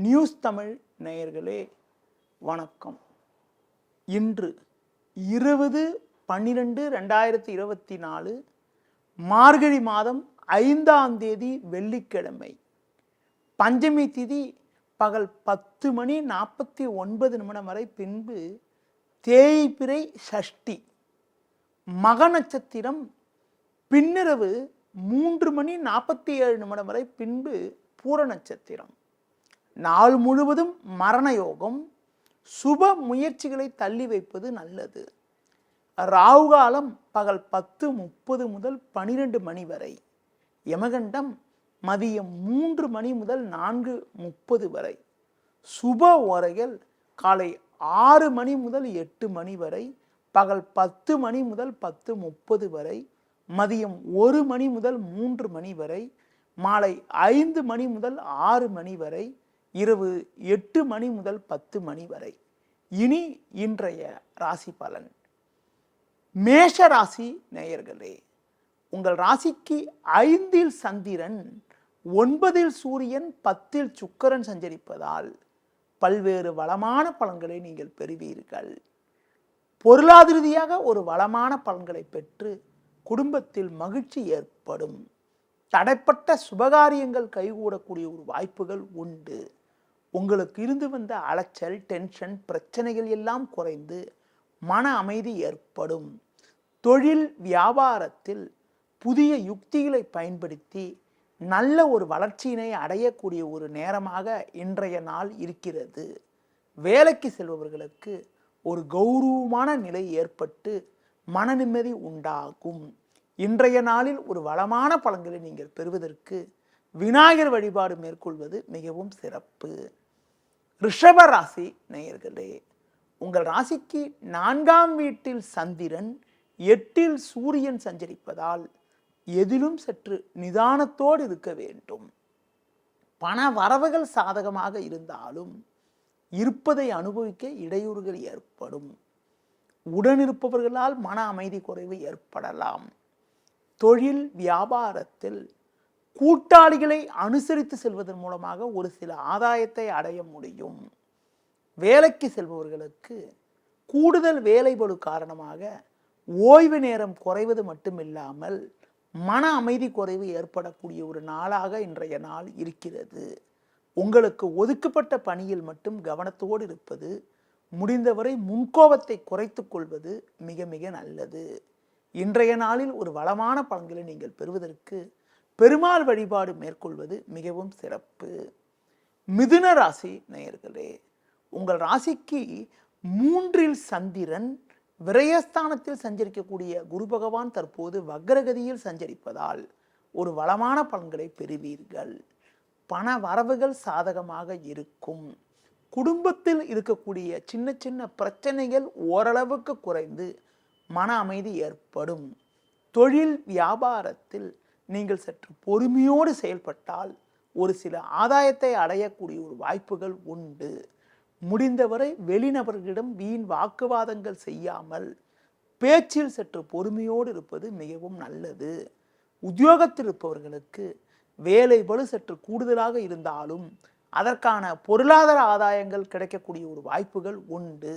News Tamil நேயர்களே வணக்கம். இன்று 20/12/2024 மார்கழி மாதம் 5ஆம் தேதி வெள்ளிக்கிழமை. பஞ்சமி திதி பகல் 10:49 வரை, பின்பு தேய்பிறை சஷ்டி. மக நட்சத்திரம் பின்னிரவு 3:47 வரை, பின்பு பூர நட்சத்திரம். நாள் முழுவதும் மரண யோகம். சுப முயற்சிகளை தள்ளி வைப்பது நல்லது. ராகுகாலம் பகல் 10:30 முதல் 12 மணி வரை. யமகண்டம் மதியம் 3 மணி முதல் 4:30 வரை. சுப ஓரைகள் காலை 6 மணி முதல் 8 மணி வரை, பகல் 10 மணி முதல் 10:30 வரை, மதியம் 1 மணி முதல் 3 மணி வரை, மாலை 5 மணி முதல் 6 மணி வரை, இரவு 8 மணி முதல் 10 மணி வரை. இனி இன்றைய ராசி பலன். மேஷ ராசி நேயர்களே, உங்கள் ராசிக்கு 5இல் சந்திரன், 9இல் சூரியன், 10இல் சுக்கிரன் சஞ்சரிப்பதால் பல்வேறு வளமான பலன்களை நீங்கள் பெறுவீர்கள். பொருளாதார ரீதியாக ஒரு வளமான பலன்களை பெற்று குடும்பத்தில் மகிழ்ச்சி ஏற்படும். தடைப்பட்ட சுபகாரியங்கள் கைகூடக்கூடிய ஒரு வாய்ப்புகள் உண்டு. உங்களுக்கு இருந்து வந்த அலைச்சல், டென்ஷன், பிரச்சனைகள் எல்லாம் குறைந்து மன அமைதி ஏற்படும். தொழில் வியாபாரத்தில் புதிய யுக்திகளை பயன்படுத்தி நல்ல ஒரு வளர்ச்சியினை அடையக்கூடிய ஒரு நேரமாக இன்றைய நாள் இருக்கிறது. வேலைக்கு செல்பவர்களுக்கு ஒரு கௌரவமான நிலை ஏற்பட்டு மன நிம்மதி உண்டாகும். இன்றைய நாளில் ஒரு வளமான பலன்களை நீங்கள் பெறுவதற்கு விநாயகர் வழிபாடு மேற்கொள்வது மிகவும் சிறப்பு. ரிஷப ராசி நேயர்களே, உங்கள் ராசிக்கு 4ஆம் வீட்டில் சந்திரன், 8இல் சூரியன் சஞ்சரிப்பதால் எதிலும் சற்று நிதானத்தோடு இருக்க வேண்டும். பண வரவுகள் சாதகமாக இருந்தாலும் இருப்பதை அனுபவிக்க இடையூறுகள் ஏற்படும். உடனிருப்பவர்களால் மன அமைதி குறைவு ஏற்படலாம். தொழில் வியாபாரத்தில் கூட்டாளிகளை அனுசரித்து செல்வதன் மூலமாக ஒரு சில ஆதாயத்தை அடைய முடியும். வேலைக்கு செல்பவர்களுக்கு கூடுதல் வேலைபளு காரணமாக ஓய்வு நேரம் குறைவது மட்டுமில்லாமல் மன அமைதி குறைவு ஏற்படக்கூடிய ஒரு நாளாக இன்றைய நாள் இருக்கிறது. உங்களுக்கு ஒதுக்கப்பட்ட பணியில் மட்டும் கவனத்தோடு இருப்பது, முடிந்தவரை முன்கோபத்தை குறைத்து கொள்வது மிக மிக நல்லது. இன்றைய நாளில் ஒரு வளமான பலன்களை நீங்கள் பெறுவதற்கு பெருமாள் வழிபாடு மேற்கொள்வது மிகவும் சிறப்பு. மிதுன ராசி நேயர்களே, உங்கள் ராசிக்கு 3இல் சந்திரன், விரயஸ்தானத்தில் சஞ்சரிக்கக்கூடிய குரு பகவான் தற்போது வக்ரகதியில் சஞ்சரிப்பதால் ஒரு வளமான பலன்களை பெறுவீர்கள். பண வரவுகள் சாதகமாக இருக்கும். குடும்பத்தில் இருக்கக்கூடிய சின்ன சின்ன பிரச்சனைகள் ஓரளவுக்கு குறைந்து மன அமைதி ஏற்படும். தொழில் வியாபாரத்தில் நீங்கள் சற்று பொறுமையோடு செயல்பட்டால் ஒரு சில ஆதாயத்தை அடையக்கூடிய ஒரு வாய்ப்புகள் உண்டு. முடிந்தவரை வெளிநபர்களிடம் வீண் வாக்குவாதங்கள் செய்யாமல் பேச்சில் சற்று பொறுமையோடு இருப்பது மிகவும் நல்லது. உத்தியோகத்தில் இருப்பவர்களுக்கு வேலை பளு சற்று கூடுதலாக இருந்தாலும் அதற்கான பொருளாதார ஆதாயங்கள் கிடைக்கக்கூடிய ஒரு வாய்ப்புகள் உண்டு.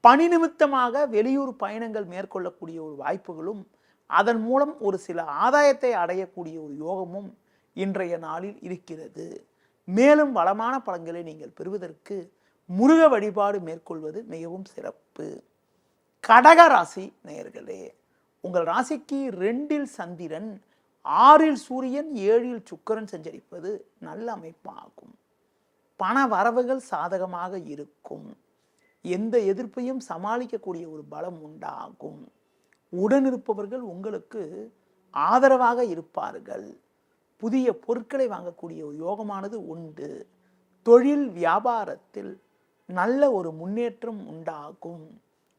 பணி நிமித்தமாக வெளியூர் பயணங்கள் மேற்கொள்ளக்கூடிய ஒரு வாய்ப்புகளும், அதன் மூலம் ஒரு சில ஆதாயத்தை அடையக்கூடிய ஒரு யோகமும் இன்றைய நாளில் இருக்கிறது. மேலும் வளமான பலன்களை நீங்கள் பெறுவதற்கு முருக வழிபாடு மேற்கொள்வது மிகவும் சிறப்பு. கடக ராசி நேயர்களே, உங்கள் ராசிக்கு 2இல் சந்திரன், 6இல் சூரியன், 7இல் சுக்கிரன் சஞ்சரிப்பது நல்ல அமைப்பாகும். பண வரவுகள் சாதகமாக இருக்கும். எந்த எதிர்ப்பையும் சமாளிக்கக்கூடிய ஒரு பலம் உண்டாகும். உடனிருப்பவர்கள் உங்களுக்கு ஆதரவாக இருப்பார்கள். புதிய பொருட்களை வாங்கக்கூடிய ஒரு யோகமானது உண்டு. தொழில் வியாபாரத்தில் நல்ல ஒரு முன்னேற்றம் உண்டாகும்.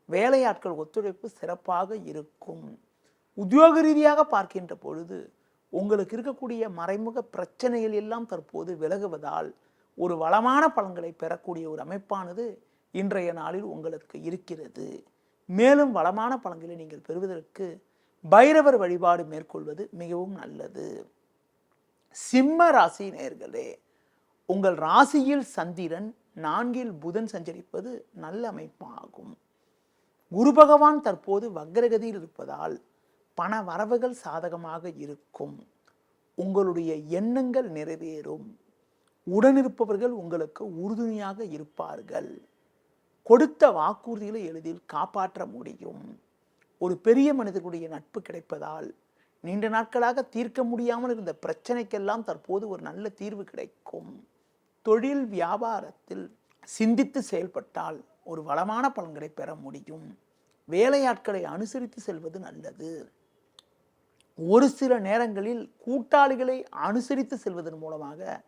வேலையாட்கள் ஒத்துழைப்பு சிறப்பாக இருக்கும். உத்தியோக ரீதியாக பார்க்கின்ற பொழுது உங்களுக்கு இருக்கக்கூடிய மறைமுக பிரச்சனைகள் எல்லாம் தற்போது விலகுவதால் ஒரு வளமான பலன்களை பெறக்கூடிய ஒரு அமைப்பானது இன்றைய நாளில் உங்களுக்கு இருக்கிறது. மேலும் வளமான பலன்களை நீங்கள் பெறுவதற்கு பைரவர் வழிபாடு மேற்கொள்வது மிகவும் நல்லது. சிம்ம ராசி நேயர்களே, உங்கள் ராசியில் சந்திரன், 4ல் புதன் சஞ்சரிப்பது நல்ல அமைப்பாகும். குரு பகவான் தற்போது வக்ரகதியில் இருப்பதால் பண வரவுகள் சாதகமாக இருக்கும். உங்களுடைய எண்ணங்கள் நிறைவேறும். உடனிருப்பவர்கள் உங்களுக்கு உறுதுணையாக இருப்பார்கள். கொடுத்த வாக்குறுதிகளை எளிதில் காப்பாற்ற முடியும். ஒரு பெரிய மனிதர்களுடைய நட்பு கிடைப்பதால் நீண்ட நாட்களாக தீர்க்க முடியாமல் இருந்த பிரச்சனைக்கெல்லாம் தற்போது ஒரு நல்ல தீர்வு கிடைக்கும். தொழில் வியாபாரத்தில் சிந்தித்து செயல்பட்டால் ஒரு வளமான பலன்களை பெற முடியும். வேலையாட்களை அனுசரித்து செல்வது நல்லது. ஒரு சில நேரங்களில் கூட்டாளிகளை அனுசரித்து செல்வதன் மூலமாக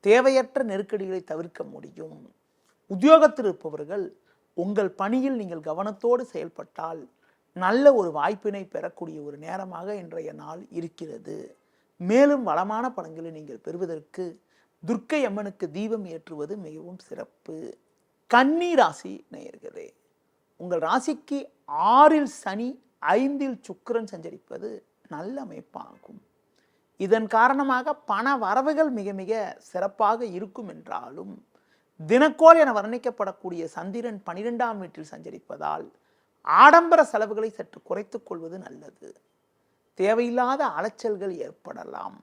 தேவையற்ற நெருக்கடிகளை தவிர்க்க முடியும். உத்தியோகத்தில் இருப்பவர்கள் உங்கள் பணியில் நீங்கள் கவனத்தோடு செயல்பட்டால் நல்ல ஒரு வாய்ப்பினை பெறக்கூடிய ஒரு நேரமாக இன்றைய நாள் இருக்கிறது. மேலும் வளமான பலன்களை நீங்கள் பெறுவதற்கு துர்க்கை அம்மனுக்கு தீபம் ஏற்றுவது மிகவும் சிறப்பு. கன்னி ராசி நேயர்களே, உங்கள் ராசிக்கு 6ல் சனி, 5ல் சுக்கிரன் சஞ்சரிப்பது நல்ல அமைப்பாகும். இதன் காரணமாக பண வரவுகள் மிக மிக சிறப்பாக இருக்கும் என்றாலும் தினக்கோள் என வர்ணிக்கப்படக்கூடிய சந்திரன் 12ஆம் வீட்டில் சஞ்சரிப்பதால் ஆடம்பர செலவுகளை சற்று குறைத்துக் கொள்வது நல்லது. தேவையில்லாத அலைச்சல்கள் ஏற்படலாம்.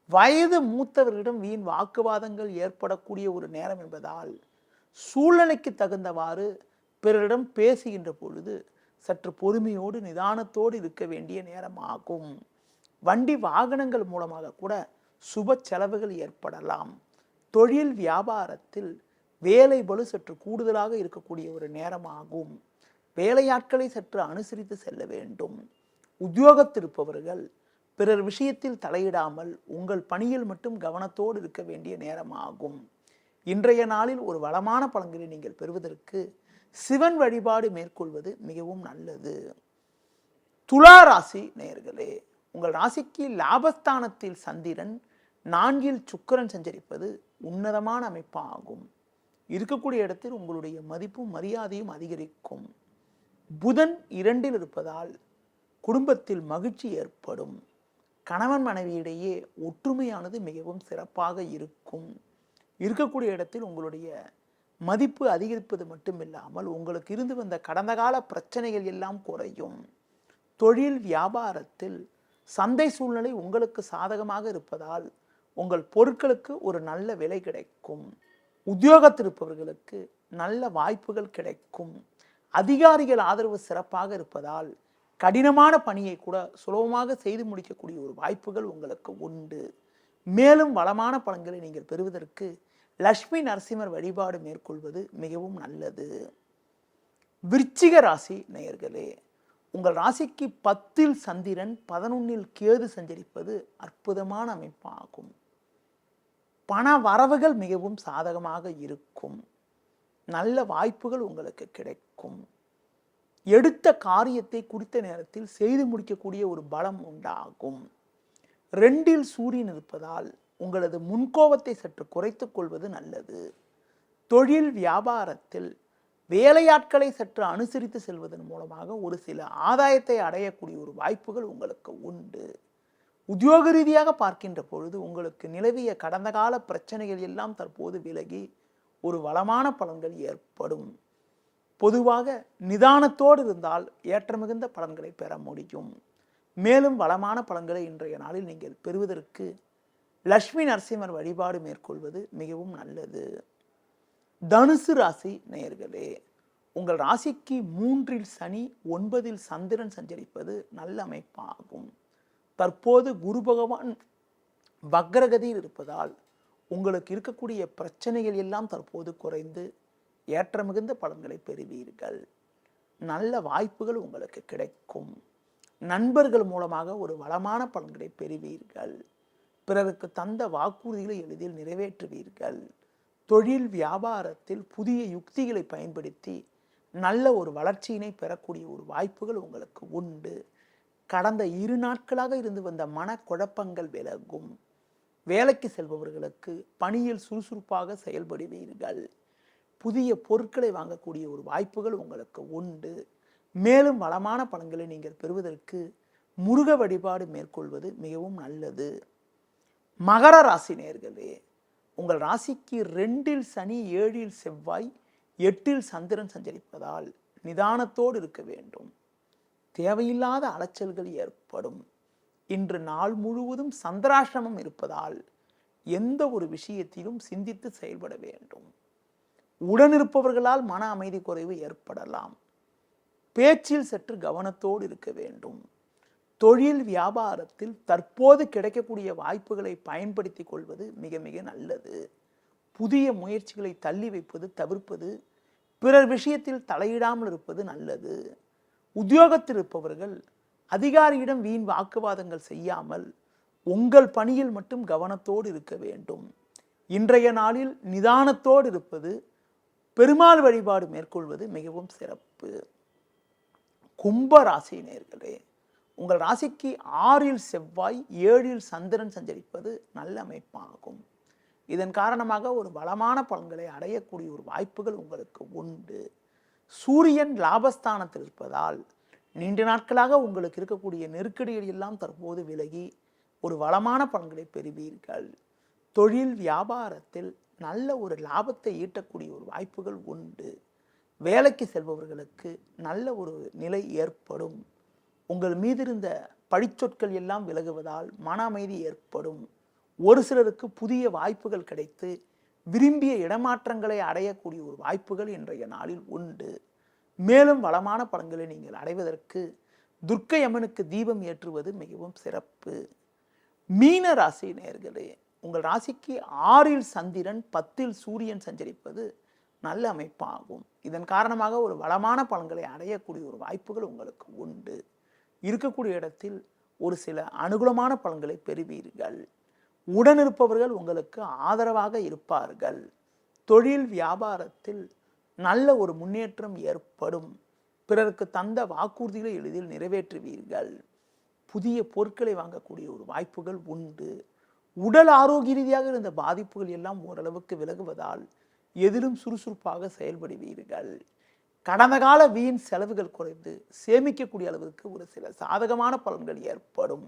வயது மூத்தவர்களிடம் வீண் வாக்குவாதங்கள் ஏற்படக்கூடிய ஒரு நேரம் என்பதால் சூழ்நிலைக்கு தகுந்தவாறு பிறரிடம் பேசுகின்ற பொழுது சற்று பொறுமையோடு நிதானத்தோடு இருக்க வேண்டிய நேரமாகும். வண்டி வாகனங்கள் மூலமாக கூட சுப செலவுகள் ஏற்படலாம். தொழில் வியாபாரத்தில் வேலை பளு சற்று கூடுதலாக இருக்கக்கூடிய ஒரு நேரமாகும். வேலையாட்களை சற்று அனுசரித்து செல்ல வேண்டும். உத்தியோகத்தில் இருப்பவர்கள் பிறர் விஷயத்தில் தலையிடாமல் உங்கள் பணியில் மட்டும் கவனத்தோடு இருக்க வேண்டிய நேரமாகும். இன்றைய நாளில் ஒரு வளமான பலன்களை நீங்கள் பெறுவதற்கு சிவன் வழிபாடு மேற்கொள்வது மிகவும் நல்லது. துலா ராசி நேயர்களே, உங்கள் ராசிக்கு லாபஸ்தானத்தில் சந்திரன், 4ல் சுக்கிரன் சஞ்சரிப்பது உன்னதமான அமைப்பாகும். இருக்கக்கூடிய இடத்தில் உங்களுடைய மதிப்பும் மரியாதையும் அதிகரிக்கும். புதன் 2ல் இருப்பதால் குடும்பத்தில் மகிழ்ச்சி ஏற்படும். கணவன் மனைவியிடையே ஒற்றுமையானது மிகவும் சிறப்பாக இருக்கும். இருக்கக்கூடிய இடத்தில் உங்களுடைய மதிப்பு அதிகரிப்பது மட்டுமில்லாமல் உங்களுக்கு இருந்து வந்த கடந்த கால பிரச்சனைகள் எல்லாம் குறையும். தொழில் வியாபாரத்தில் சந்தை சூழ்நிலை உங்களுக்கு சாதகமாக இருப்பதால் உங்கள் பொருட்களுக்கு ஒரு நல்ல விலை கிடைக்கும். உத்தியோகத்தில் இருப்பவர்களுக்கு நல்ல வாய்ப்புகள் கிடைக்கும். அதிகாரிகள் ஆதரவு சிறப்பாக இருப்பதால் கடினமான பணியை கூட சுலபமாக செய்து முடிக்கக்கூடிய ஒரு வாய்ப்புகள் உங்களுக்கு உண்டு. மேலும் வளமான பலன்களை நீங்கள் பெறுவதற்கு லட்சுமி நரசிம்மர் வழிபாடு மேற்கொள்வது மிகவும் நல்லது. விருச்சிக ராசி நேயர்களே, உங்கள் ராசிக்கு 10ல் சந்திரன், 11ல் கேது சஞ்சரிப்பது அற்புதமான அமைப்பாகும். பண வரவுகள் மிகவும் சாதகமாக இருக்கும். நல்ல வாய்ப்புகள் உங்களுக்கு கிடைக்கும். எடுத்த காரியத்தை குறித்த நேரத்தில் செய்து முடிக்கக்கூடிய ஒரு பலம் உண்டாகும். 2ல் சூரியன் இருப்பதால் உங்களது முன்கோபத்தை சற்று குறைத்துக் கொள்வது நல்லது. தொழில் வியாபாரத்தில் வேலையாட்களை சற்று அனுசரித்து செல்வதன் மூலமாக ஒரு சில ஆதாயத்தை அடையக்கூடிய ஒரு வாய்ப்புகள் உங்களுக்கு உண்டு. உத்தியோக ரீதியாக பார்க்கின்ற பொழுது உங்களுக்கு நிலவிய கடந்த கால பிரச்சனைகள் எல்லாம் தற்போது விலகி ஒரு வளமான பலன்கள் ஏற்படும். பொதுவாக நிதானத்தோடு இருந்தால் ஏற்ற மிகுந்த பலன்களை பெற முடியும். மேலும் வளமான பலன்களை இன்றைய நாளில் நீங்கள் பெறுவதற்கு லட்சுமி நரசிம்மர் வழிபாடு மேற்கொள்வது மிகவும் நல்லது. தனுசு ராசி நேயர்களே, உங்கள் ராசிக்கு 3ல் சனி, 9ல் சந்திரன் சஞ்சரிப்பது நல்ல அமைப்பாகும். தற்போது குரு பகவான் வக்ரகதியில் இருப்பதால் உங்களுக்கு இருக்கக்கூடிய பிரச்சனைகள் எல்லாம் தற்போது குறைந்து ஏற்ற மிகுந்த பலன்களை பெறுவீர்கள். நல்ல வாய்ப்புகள் உங்களுக்கு கிடைக்கும். நண்பர்கள் மூலமாக ஒரு வளமான பலன்களை பெறுவீர்கள். பிறருக்கு தந்த வாக்குறுதிகளை எளிதில் நிறைவேற்றுவீர்கள். தொழில் வியாபாரத்தில் புதிய யுக்திகளை பயன்படுத்தி நல்ல ஒரு வளர்ச்சியினை பெறக்கூடிய ஒரு வாய்ப்புகள் உங்களுக்கு உண்டு. கடந்த 2 நாட்களாக இருந்து வந்த மனக்குழப்பங்கள் விலகும். வேலைக்கு செல்பவர்களுக்கு பணியில் சுறுசுறுப்பாக செயல்படுவீர்கள். புதிய பொருட்களை வாங்கக்கூடிய ஒரு வாய்ப்புகள் உங்களுக்கு உண்டு. மேலும் வளமான பலன்களை நீங்கள் பெறுவதற்கு முருக வழிபாடு மேற்கொள்வது மிகவும் நல்லது. மகர ராசி நேயர்களே, உங்கள் ராசிக்கு 2இல் சனி, 7இல் செவ்வாய், 8இல் சந்திரன் சஞ்சரிப்பதால் நிதானத்தோடு இருக்க வேண்டும். தேவையில்லாத அலைச்சல்கள் ஏற்படும். இன்று நாள் முழுவதும் சந்திராஷ்டமம் இருப்பதால் எந்த ஒரு விஷயத்திலும் சிந்தித்து செயல்பட வேண்டும். உடனிருப்பவர்களால் மன அமைதி குறைவு ஏற்படலாம். பேச்சில் சற்று கவனத்தோடு இருக்க வேண்டும். தொழில் வியாபாரத்தில் தற்போது கிடைக்கக்கூடிய வாய்ப்புகளை பயன்படுத்தி கொள்வது மிக மிக நல்லது. புதிய முயற்சிகளை தள்ளி வைப்பது தவிர்ப்பது, பிறர் விஷயத்தில் தலையிடாமல் இருப்பது நல்லது. உத்தியோகத்தில் இருப்பவர்கள் அதிகாரியிடம் வீண் வாக்குவாதங்கள் செய்யாமல் உங்கள் பணியில் மட்டும் கவனத்தோடு இருக்க வேண்டும். இன்றைய நாளில் நிதானத்தோடு இருப்பது, பெருமாள் வழிபாடு மேற்கொள்வது மிகவும் சிறப்பு. கும்ப ராசி நேயர்களே, உங்கள் ராசிக்கு 6இல் செவ்வாய், 7இல் சந்திரன் சஞ்சரிப்பது நல்ல அமைப்பாகும். இதன் காரணமாக ஒரு வளமான பலன்களை அடையக்கூடிய ஒரு வாய்ப்புகள் உங்களுக்கு உண்டு. சூரியன் லாபஸ்தானத்தில் இருப்பதால் நீண்ட நாட்களாக உங்களுக்கு இருக்கக்கூடிய நெருக்கடிகள் எல்லாம் தற்போது விலகி ஒரு வளமான பலன்களை பெறுவீர்கள். தொழில் வியாபாரத்தில் நல்ல ஒரு லாபத்தை ஈட்டக்கூடிய ஒரு வாய்ப்புகள் உண்டு. வேலைக்கு செல்பவர்களுக்கு நல்ல ஒரு நிலை ஏற்படும். உங்கள் மீது இருந்த பழிச்சொற்கள் எல்லாம் விலகுவதால் மன அமைதி ஏற்படும். ஒரு சிலருக்கு புதிய வாய்ப்புகள் கிடைத்து விரும்பிய இடமாற்றங்களை அடையக்கூடிய ஒரு வாய்ப்புகள் இன்றைய நாளில் உண்டு. மேலும் வளமான பலன்களை நீங்கள் அடைவதற்கு துர்க்கை அம்மனுக்கு தீபம் ஏற்றுவது மிகவும் சிறப்பு. மீன ராசி நேயர்களே, உங்கள் ராசிக்கு 6இல் சந்திரன், 10இல் சூரியன் சஞ்சரிப்பது நல்ல அமைப்பாகும். இதன் காரணமாக ஒரு வளமான பலன்களை அடையக்கூடிய ஒரு வாய்ப்புகள் உங்களுக்கு உண்டு. இருக்கக்கூடிய இடத்தில் ஒரு சில அனுகூலமான பலன்களை பெறுவீர்கள். உடனிருப்பவர்கள் உங்களுக்கு ஆதரவாக இருப்பார்கள். தொழில் வியாபாரத்தில் நல்ல ஒரு முன்னேற்றம் ஏற்படும். பிறருக்கு தந்த வாக்குறுதிகளை எளிதில் நிறைவேற்றுவீர்கள். புதிய பொருட்களை வாங்கக்கூடிய ஒரு வாய்ப்புகள் உண்டு. உடல் ஆரோக்கிய ரீதியாக இருந்த பாதிப்புகள் எல்லாம் ஓரளவுக்கு விலகுவதால் எதிலும் சுறுசுறுப்பாக செயல்படுவீர்கள். கடந்த கால வீண் செலவுகள் குறைந்து சேமிக்கக்கூடிய அளவுக்கு ஒரு சில சாதகமான பலன்கள் ஏற்படும்.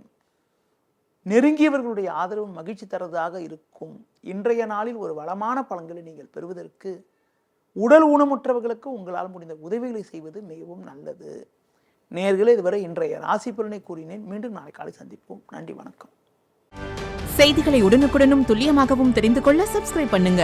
நெருங்கியவர்களுடைய ஆதரவு மகிழ்ச்சி தரதாக இருக்கும். இன்றைய நாளில் ஒரு வளமான பலன்களை நீங்கள் பெறுவதற்கு உடல் ஊனமுற்றவர்களுக்கு உங்களால் முடிந்த உதவிகளை செய்வது மிகவும் நல்லது. நேயர்களே, இதுவரை இன்றைய ராசி பலனை கூறினேன். மீண்டும் நாளை காலை சந்திப்போம். நன்றி, வணக்கம். செய்திகளை உடனுக்குடனும் துல்லியமாகவும் தெரிந்து கொள்ள சப்ஸ்கிரைப் பண்ணுங்க.